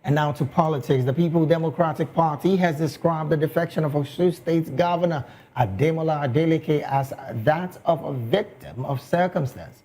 And now to politics. The People's Democratic Party has described the defection of Osun State Governor Ademola Adeleke as that of a victim of circumstance.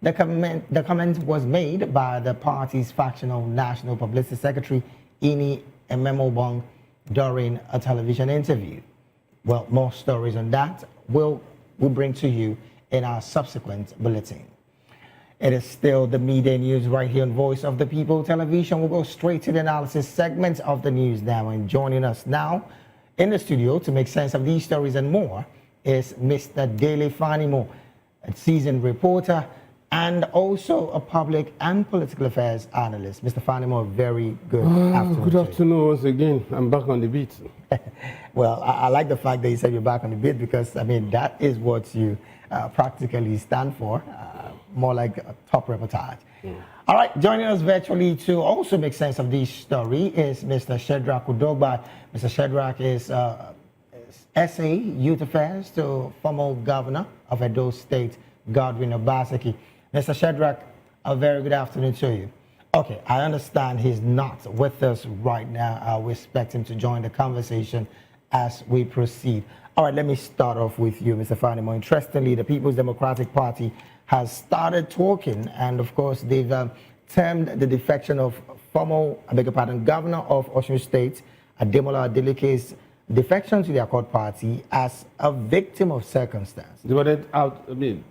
The comment was made by the party's factional national publicity secretary, Ini Ememobong, during a television interview. Well, more stories on that we'll bring to you in our subsequent bulletin. It is still the midday news right here on Voice of the People Television. We'll go straight to the analysis segment of the news now. And joining us now in the studio to make sense of these stories and more is Mr. Dele Fanimo, a seasoned reporter and also a public and political affairs analyst. Mr. Fanimo, very good afternoon. Good afternoon once again. I'm back on the beat. Well, I like the fact that you said you're back on the beat because, I mean, that is what you practically stand for. More like a top reportage. Yeah. All right, joining us virtually to also make sense of this story is Mr. Shedrack Udogba. Mr. Shedrack is SA Youth Affairs to former Governor of Edo State, Governor Adeleke. Mr. Shedrack, a very good afternoon to you. Okay, I understand he's not with us right now. We expect him to join the conversation as we proceed. All right, let me start off with you, Mr. Fanimo. Interestingly, the People's Democratic Party has started talking, and of course, they've termed the defection of former, Governor of Osun State, Ademola Adeleke's defection to the Accord Party as a victim of circumstance. They were out, I mean,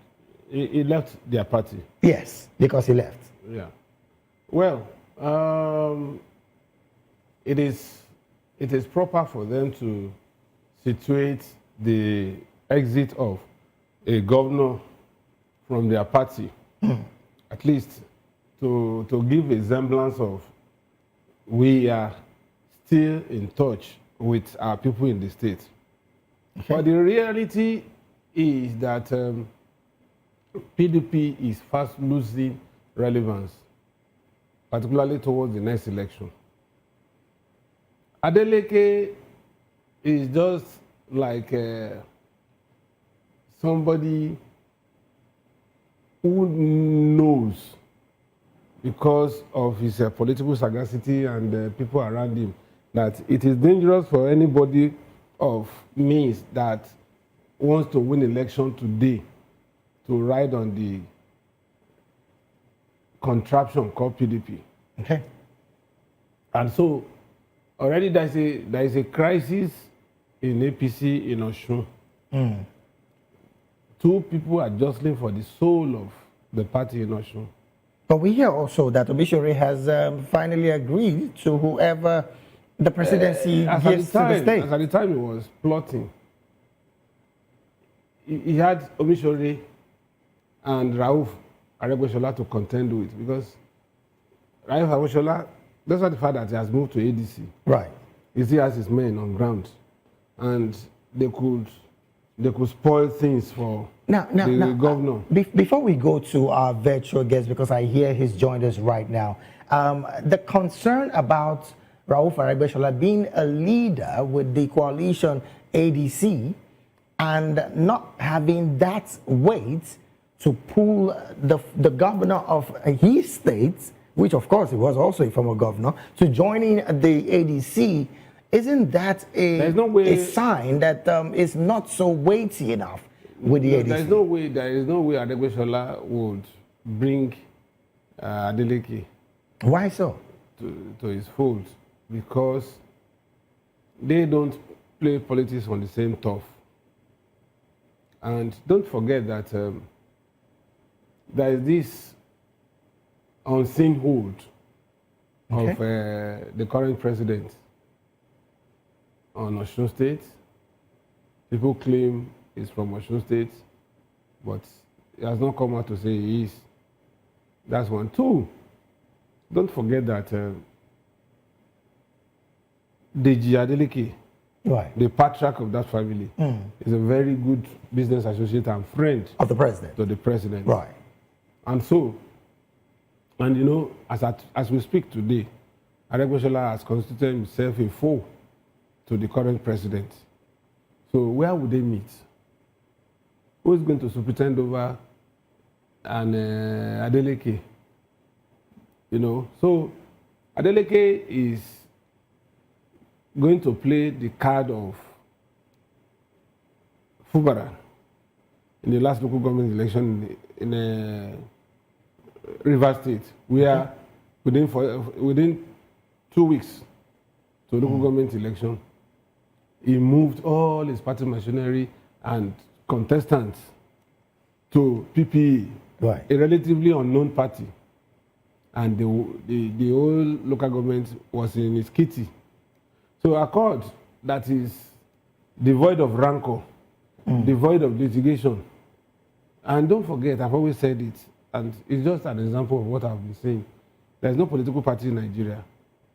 he left their party. Yes, because he left. Yeah. Well, it is proper for them to situate the exit of a governor from their party, at least to give a semblance of we are still in touch with our people in the state. Okay. But the reality is that PDP is fast losing relevance, particularly towards the next election. Adeleke is just like somebody who knows, because of his political sagacity and people around him, that it is dangerous for anybody of means that wants to win election today to ride on the contraption called PDP. Okay. And so already there is a crisis in APC in Osun. Two people are jostling for the soul of the party in Osun. But we hear also that Obishore has finally agreed to whoever the presidency gives to the state. As at the time he was plotting, he had Obishore and Rauf Aregbesola to contend with, because Rauf Aregbesola, that's what the fact that he has moved to ADC. Right. He still has his men on ground, and they could spoil things for the governor. Before we go to our virtual guest, because I hear he's joined us right now, the concern about Rauf Aregbesola being a leader with the coalition ADC and not having that weight to pull the governor of his state, which of course he was also a former governor, to joining the ADC, isn't that a sign that it's not so weighty enough with the ADC? There is no way Aregbesola would bring Adeleke. Why so? To his fold, because they don't play politics on the same turf. And don't forget that there is this unseen hold of the current president on Osun State. People claim he's from Osun State, but he has not come out to say he is. That's one. Two, don't forget that Deji Adeleke, right, the patriarch of that family, is a very good business associate and friend of the president. To the president. Right. And so, and you know, as we speak today, Aregbesola has constituted himself a foe to the current president. So where would they meet? Who is going to superintend over an Adeleke? You know, so Adeleke is going to play the card of Fubara in the last local government election in Rivers State, where within 2 weeks to local government election, he moved all his party machinery and contestants to PPE, Right. a relatively unknown party, and the whole local government was in his kitty. So Accord that is devoid of rancor, devoid of litigation. And don't forget, I've always said it, and it's just an example of what I've been saying. There's no political party in Nigeria.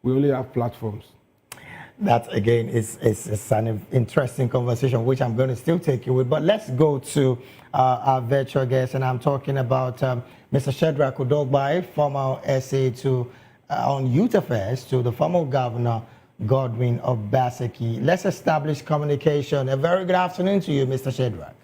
We only have platforms. That again is an interesting conversation, which I'm going to still take you with. But let's go to our virtual guest, and I'm talking about Mr. Shedrack Udogbai, former SA on youth affairs, to the former Governor Godwin Obaseki. Let's establish communication. A very good afternoon to you, Mr. Shedrack.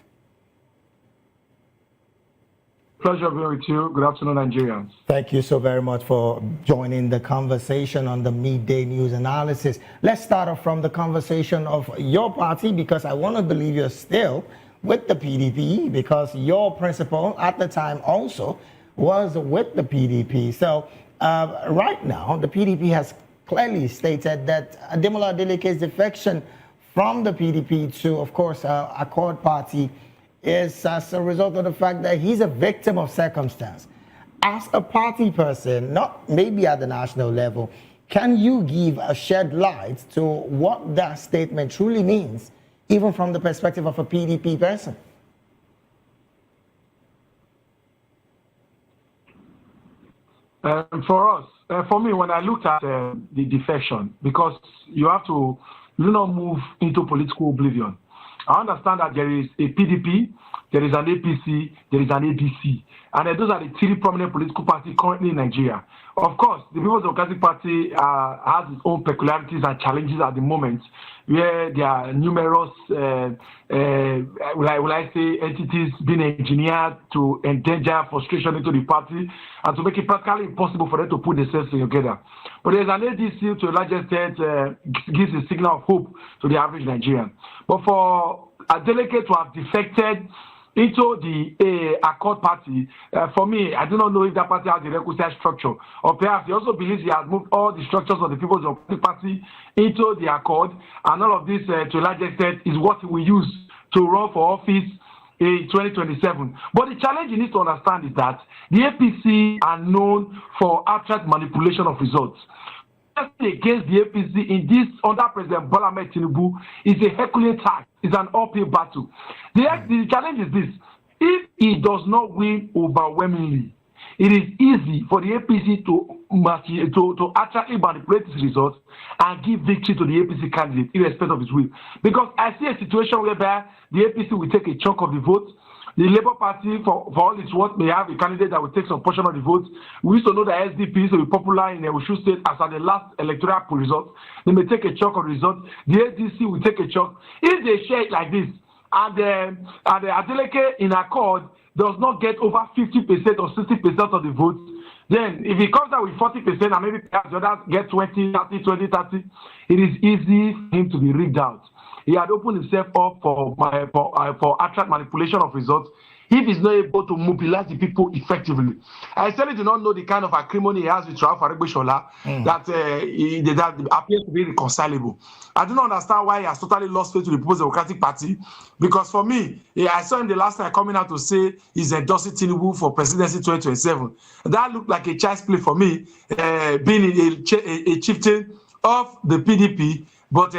Pleasure being with you. Good afternoon, Nigerians. Thank you so very much for joining the conversation on the midday news analysis. Let's start off from the conversation of your party, because I want to believe you're still with the PDP, because your principal at the time also was with the PDP. So right now, the PDP has clearly stated that Ademola Adeleke's defection from the PDP to, of course, Accord Party is as a result of the fact that he's a victim of circumstance. As a party person, not maybe at the national level, can you give a shed light to what that statement truly means, even from the perspective of a PDP person? For us, for me, when I looked at the defection, because you do not move into political oblivion. I understand that there is a PDP, there is an APC, there is an ADC, and those are the three prominent political parties currently in Nigeria. Of course, the People's Democratic Party has its own peculiarities and challenges at the moment, where there are numerous, will I say, entities being engineered to endanger frustration into the party and to make it practically impossible for them to put themselves together. But there's an ADC to a large extent gives a signal of hope to the average Nigerian. But for Adeleke to have defected into the Accord Party, for me, I do not know if that party has the requisite structure, or perhaps he also believes he has moved all the structures of the People's Democratic Party into the Accord, and all of this, to a large extent, is what he will use to run for office in 2027. But the challenge you need to understand is that the APC are known for abstract manipulation of results. Against the APC in this under President Bola Ahmed Tinubu is a Herculean task. It's an uphill battle. The challenge is this: if he does not win overwhelmingly, it is easy for the APC to actually manipulate his results and give victory to the APC candidate, irrespective of his will. Because I see a situation whereby the APC will take a chunk of the vote. The Labour Party, for all its work, may have a candidate that will take some portion of the votes. We used to know that SDP used to be popular in Osun State as at the last electoral result. They may take a chunk of the result. The ADC will take a chunk. If they share it like this, and the Adeleke in Accord does not get over 50% or 60% of the votes, then if he comes out with 40% and maybe perhaps the others get 20, 30, 20, 30, it is easy for him to be rigged out. He had opened himself up for abstract manipulation of results if he's not able to mobilize the people effectively. I certainly do not know the kind of acrimony he has with Ralph Aregbesola that appears to be irreconcilable. I do not understand why he has totally lost faith to the People's Democratic Party, because for me, I saw him the last time coming out to say he's endorsing Tinubu for presidency 2027. That looked like a child's play for me, being a chieftain of the PDP, but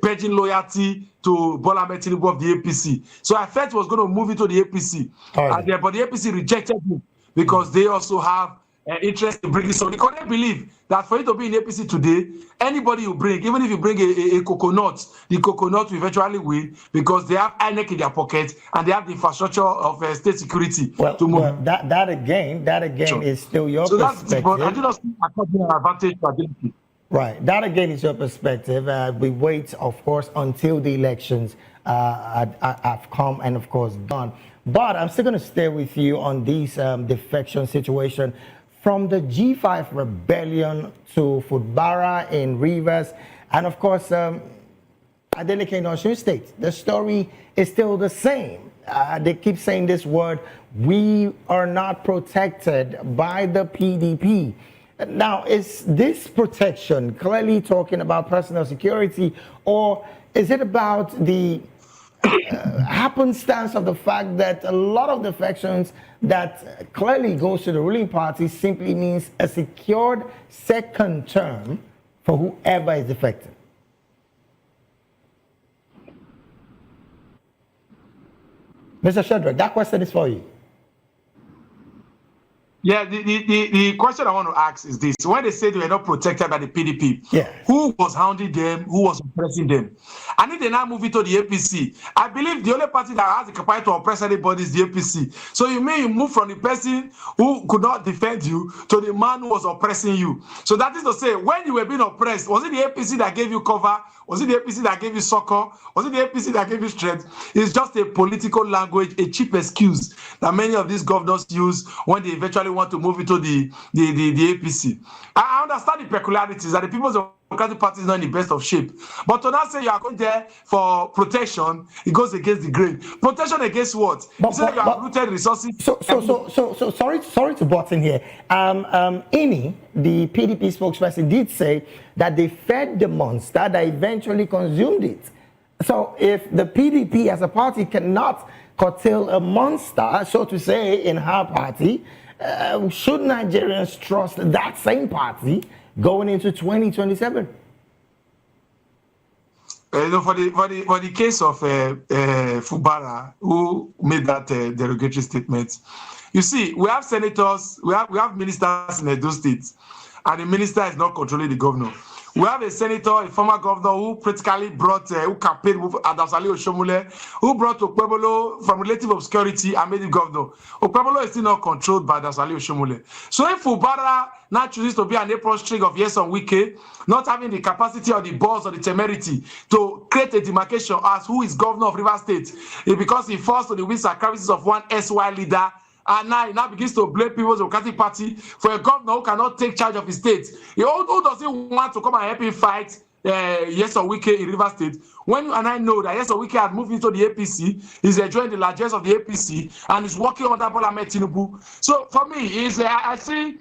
pledging loyalty to Bola Ahmed Tinubu of the APC. So I felt he was going to move into the APC. But the APC rejected him because they also have interest in bringing somebody. Because they believe that for you to be in APC today, anybody you bring, even if you bring a coconut, the coconut will eventually win because they have INEC in their pocket and they have the infrastructure of state security to move. Well, that again is still your perspective. But I do not see an advantage for Adeleke. Right. That again is your perspective. We wait, of course, until the elections have come and, of course, gone. But I'm still going to stay with you on this defection situation. from the G5 rebellion to Fubara in Rivers, and of course, Adeleke in Osun State. The story is still the same. They keep saying this word, we are not protected by the PDP. Now, is this protection clearly talking about personal security, or is it about the happenstance of the fact that a lot of defections that clearly goes to the ruling party simply means a secured second term for whoever is defecting? Mr. Shedrack, that question is for you. Yeah, the question I want to ask is this. When they say they were not protected by the PDP, yes, who was hounding them? Who was oppressing them? And if they now move it to the APC, I believe the only party that has the capacity to oppress anybody is the APC. So you move from the person who could not defend you to the man who was oppressing you. So that is to say, when you were being oppressed, was it the APC that gave you cover? Was it the APC that gave you succor? Was it the APC that gave you strength? It's just a political language, a cheap excuse that many of these governors use when they eventually want to move into the APC. I understand the peculiarities that the People's Democratic Party is not in the best of shape. But to now say you are going there for protection, it goes against the grain. Protection against what? You say you have rooted resources. So sorry to butt in here. Ini, the PDP spokesperson, did say that they fed the monster that eventually consumed it. So if the PDP as a party cannot curtail a monster, so to say, in her party, should Nigerians trust that same party going into 2027? For the case of Fubara, who made that derogatory statement, you see, we have senators, we have ministers in Edo State, and the minister is not controlling the governor. We have a senator, a former governor, who practically brought, who campaigned with Adamsali Oshomole, who brought Okpebolo from relative obscurity and made him governor. Okpebolo is still not controlled by Adamsali Oshomole. So if Fubara now chooses to be an apron string of Yes on Wike, not having the capacity or the balls or the temerity to create a demarcation as who is governor of Rivers State, because he falls to the wings and crevices of one SY leader, and now he begins to blame People's Democratic Party for a governor who cannot take charge of his state. Who does he want to come and help him fight Yes or Wike in Rivers State? When you and I know that Yes or Wike had moved into the APC, he's enjoying the largesse of the APC, and is working under Bola Ahmed Tinubu. So for me, I see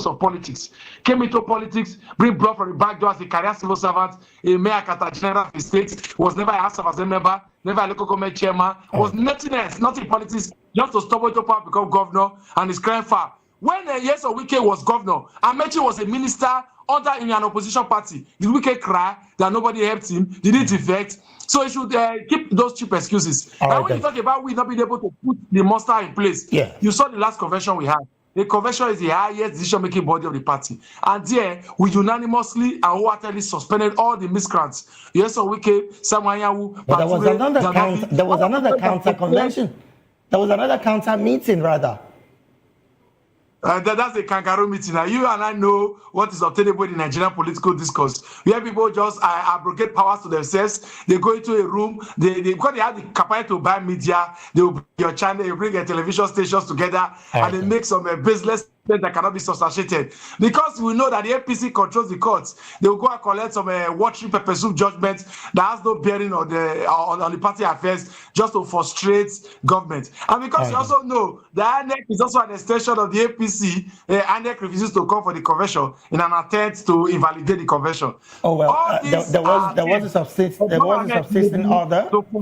of politics, came into politics, bring blood from the back door as a career civil servant, a mayor Kata general of the state, was never a House of Assembly member, never a local government chairman, was nothing else, nothing politics, just to stumble into power, become governor, and his crime far. When Yes or Wike was governor, Amechi was a minister under in an opposition party. Did Wike cry that nobody helped him? Did it defect? So he should keep those cheap excuses. And when you talk about we not being able to put the monster in place, you saw the last convention we had. The convention is the highest decision-making body of the party. And there, we unanimously and wholeheartedly suspended all the miscreants. Yes or Wike, Samanyawu, but there was another counter convention. There was another counter meeting, rather. That's a kangaroo meeting. Now, you and I know what is obtainable in the Nigerian political discourse. Where people just abrogate powers to themselves. They go into a room, because they have the capacity to buy media, they will bring your channel, they bring your television stations together, and they make some business that cannot be substantiated. Because we know that the APC controls the courts, they will go and collect some watching pepper soup judgment that has no bearing on the party affairs, just to frustrate government. And because you also know that INEC is also an extension of the APC, INEC refuses to come for the convention in an attempt to invalidate the convention. Oh well, there was a subsisting order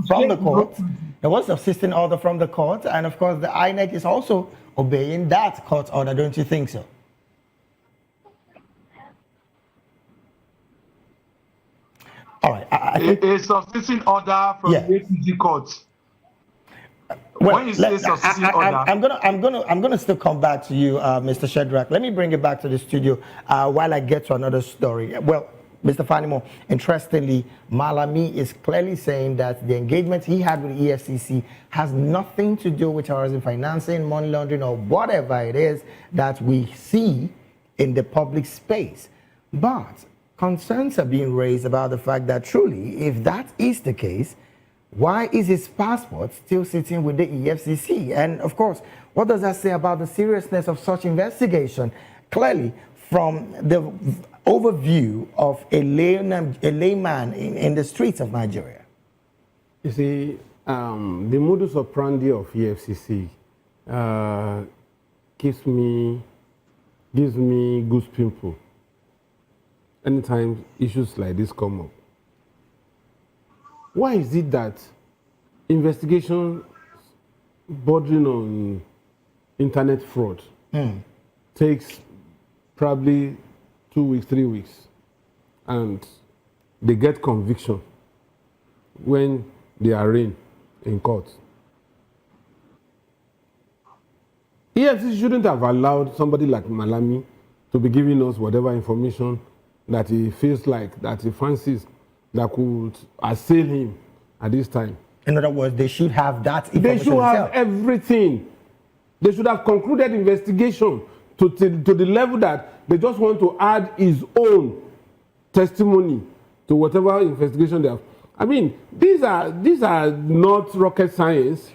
from the court. There was a subsisting order from the court, and of course the INEC is also obeying that court order, don't you think so? All right. A subsisting order from the APC court. Well, when you say subsisting order, I'm gonna still come back to you, Mr. Shedrack. Let me bring it back to the studio while I get to another story. Well, Mr. Fanimo, interestingly, Malami is clearly saying that the engagement he had with the EFCC has nothing to do with terrorism financing, money laundering, or whatever it is that we see in the public space. But concerns are being raised about the fact that truly, if that is the case, Why is his passport still sitting with the EFCC? And of course, what does that say about the seriousness of such investigation? Clearly, from the overview of a layman in the streets of Nigeria. You see, the modus operandi of EFCC gives me goose pimple anytime issues like this come up. Why is it that investigation bordering on internet fraud takes probably 2 weeks, 3 weeks, and they get conviction when they are arraigned in court? EFCC shouldn't have allowed somebody like Malami to be giving us whatever information that he feels like, that he fancies, that could assail him at this time. In other words, they should have that information. They should have everything. They should have concluded investigation to the level that they just want to add his own testimony to whatever investigation they have. I mean, these are not rocket science.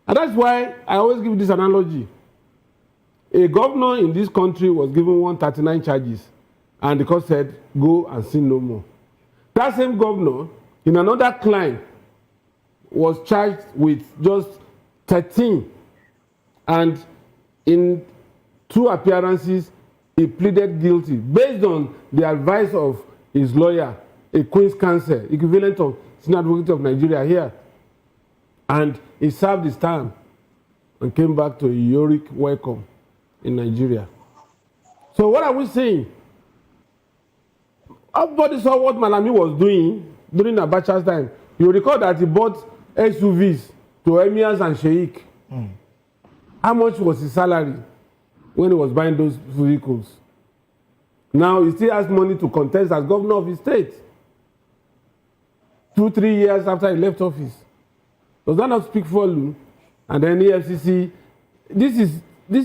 And that's why I always give this analogy. A governor in this country was given 139 charges, and the court said, go and sin no more. That same governor, in another crime, was charged with just 13. And in 2 appearances, he pleaded guilty based on the advice of his lawyer, a Queen's Counsel, equivalent of Senior Advocate of Nigeria here. And he served his time and came back to a heroic welcome in Nigeria. So what are we saying? Everybody saw what Malami was doing during Abacha's time. You recall that he bought SUVs to emirs and sheikh. How much was his salary when he was buying those vehicles? Now he still has money to contest as governor of his state. 2, 3 years after he left office. Does that not speak for you? And then EFCC, this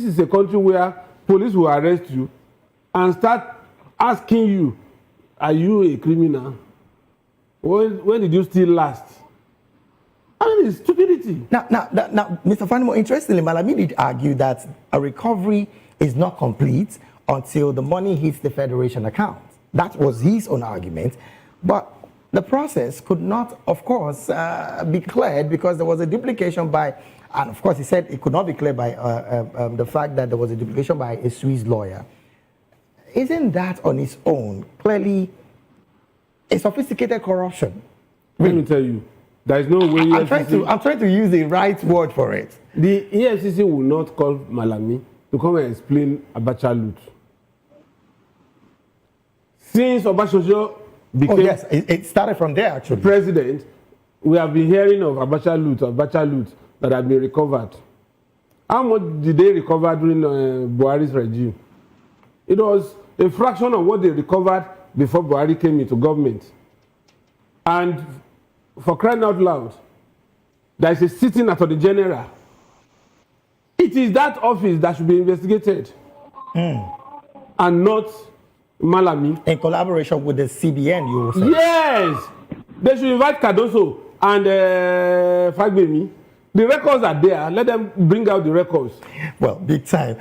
is a country where police will arrest you and start asking you, are you a criminal? When did you steal last? I mean, it's stupidity. Now, Mr. Fanimo, interestingly, Malami did argue that a recovery is not complete until the money hits the Federation account. That was his own argument. But the process could not, of course, be cleared because there was a duplication by, and of course he said it could not be cleared by the fact that there was a duplication by a Swiss lawyer. Isn't that on its own clearly a sophisticated corruption? Let me tell you, there is no way I'm trying to use the right word for it. The EFCC will not call Malami to come and explain Abacha loot. Since Obasanjo became it started from there actually. President, we have been hearing of Abacha loot that have been recovered. How much did they recover during Buhari's regime? It was a fraction of what they recovered before Buhari came into government. And for crying out loud, there is a sitting Attorney General. It is that office that should be investigated and not Malami. In collaboration with the CBN, you will say. Yes! They should invite Cardoso and Fagbemi. The records are there. Let them bring out the records. Well, big time.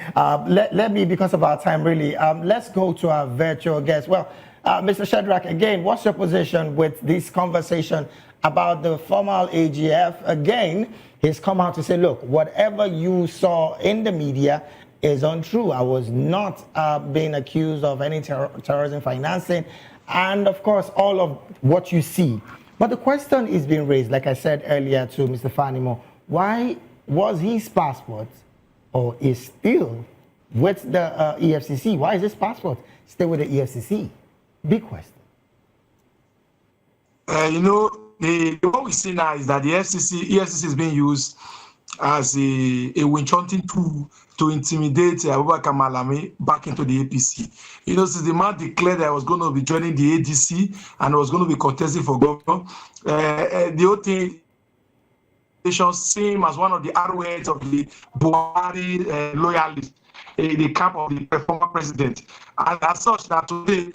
Let me, because of our time, really, let's go to our virtual guest. Well, Mr. Shadrack, again, what's your position with this conversation about the formal AGF? Again, he's come out to say, look, whatever you saw in the media is untrue. I was not being accused of any terrorism financing. And of course, all of what you see. But the question is being raised, like I said earlier to Mr. Fanimo, why was his passport or is still with the EFCC? Why is his passport still with the EFCC? Big question. What we see now is that the EFCC is being used as a witch-hunting tool to intimidate Abubakar Malami back into the APC. Since the man declared that I was going to be joining the ADC and I was going to be contesting for governor, the whole thing seem as one of the arrowheads of the Buhari loyalists, the camp of the former president. And as such, that today,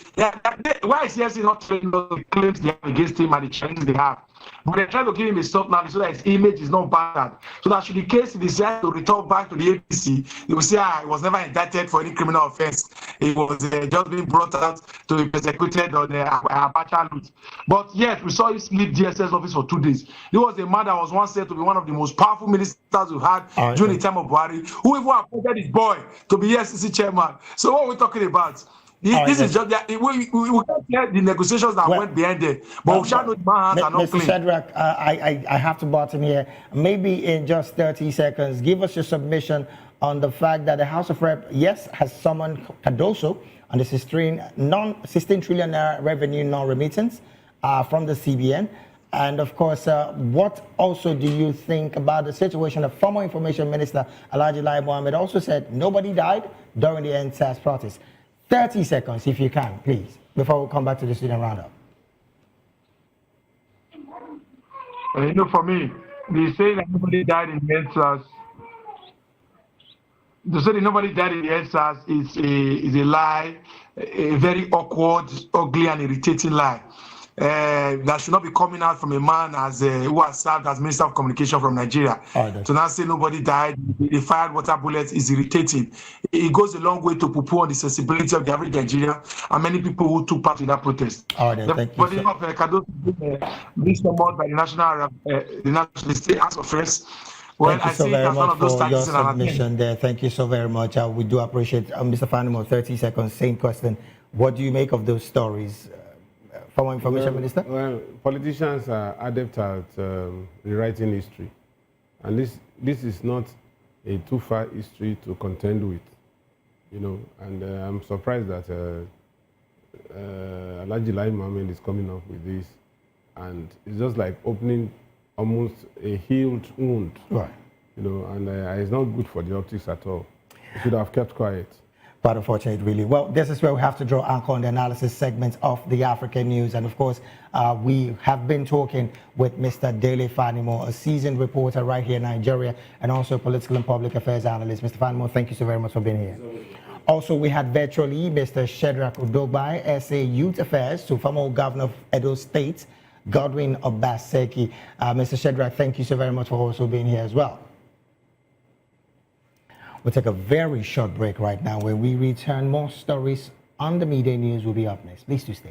why is EFCC not training the claims they have against him and the challenges they have? But they're trying to give him a soft now so that his image is not bad. So that should the case decide to return back to the APC, they will say, he was never indicted for any criminal offense. He was just being brought out to be persecuted on the Abacha route. But yet, we saw him leave DSS office for 2 days. He was a man that was once said to be one of the most powerful ministers we had during the time of Buhari, who even appointed his boy to be SEC chairman. So what are we talking about? This is just that we can't hear the negotiations that went behind there, but we shall know the man hands are not Mr. clean. Shadrach, I have to button here. Maybe in just 30 seconds, give us your submission on the fact that the House of Rep, yes, has summoned Cardoso on the 16 trillion revenue non-remittance from the CBN. And of course, what also do you think about the situation of former Information Minister Alhaji Lai Mohammed also said nobody died during the NSAS protest? 30 seconds, if you can, please, before we come back to the student roundup. For me, they say that nobody died in the NSAS. To say that nobody died in the NSAS is a lie, a very awkward, ugly, and irritating lie. That should not be coming out from a man who has served as Minister of Communication from Nigeria. To now say nobody died, they fired water bullets is irritating. It goes a long way to poo-poo on the sensibility of the average Nigerian and many people who took part in that protest. Thank you. The body of Cardoso being summoned by the National State House of Affairs. Well, Thank you so very much for your submission there. Thank you so very much. We do appreciate Mr. Fanimo. 30 seconds, same question. What do you make of those stories? Former Information Minister? Well, politicians are adept at rewriting history. And this is not a too far history to contend with, and I'm surprised that Alhaji Lai Mohammed is coming up with this. And it's just like opening almost a healed wound, right? And it's not good for the optics at all. We should have kept quiet. But unfortunately, really. Well, this is where we have to draw anchor on the analysis segment of the African news. And of course, we have been talking with Mr. Dele Fanimo, a seasoned reporter right here in Nigeria, and also political and public affairs analyst. Mr. Fanimo, thank you so very much for being here. Also, we had virtually Mr. Shadrach Udogbai, SA Youth Affairs, to former Governor of Edo State, Godwin Obaseki. Mr. Shadrach, thank you so very much for also being here as well. We'll take a very short break right now. When we return, more stories on the media news will be up next. Please do stay.